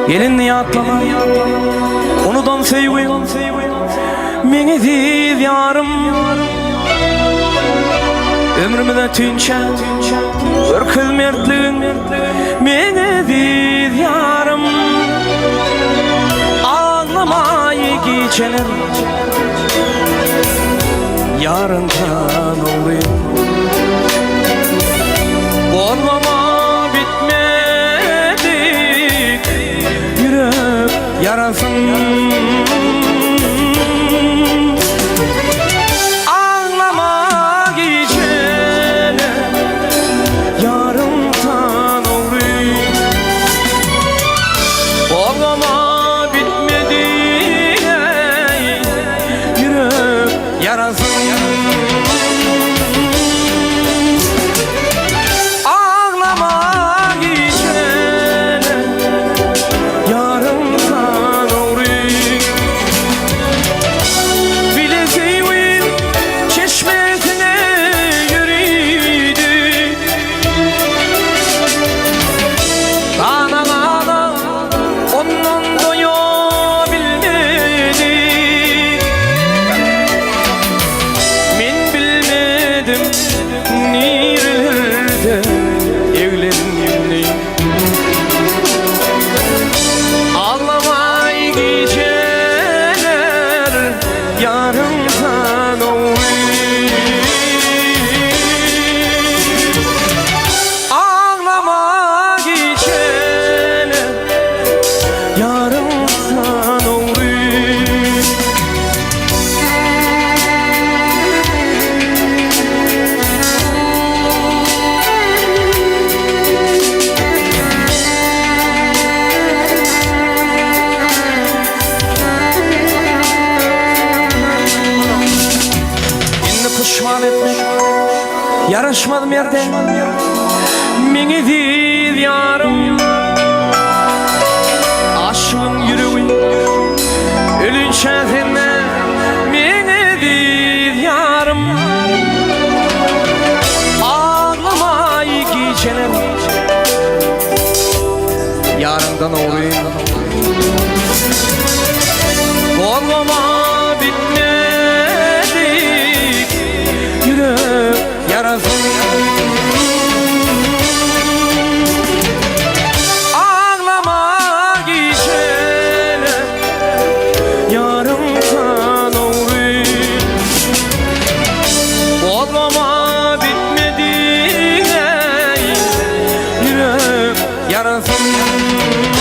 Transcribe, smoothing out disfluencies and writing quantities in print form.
Elini yatlama Onudan sevgin Meni değil yarım Ömrümde tünçe Bir kılmertliğin Meni değil yarım Ağlamayı geçelim Yarından olayım Olmama bitmedik Yürek yarasın Ağlama geçene Yarından olayım Olmama bitmedik Yürek yarasın Nirlerde evlenimli Ağlamay geceler yarımdan olayım Ağlama geceler yarımdan olayım Pişman etmek Yaraşmadım yerde Meni değil yarım Aşkın yüreği Ölün şehrine Meni değil yarım Ağlamayı geçelim Yarından olayım Olmama yarasın Ağlama geçene Yarımdan olayım Olmama bitmedi Yürek yarasın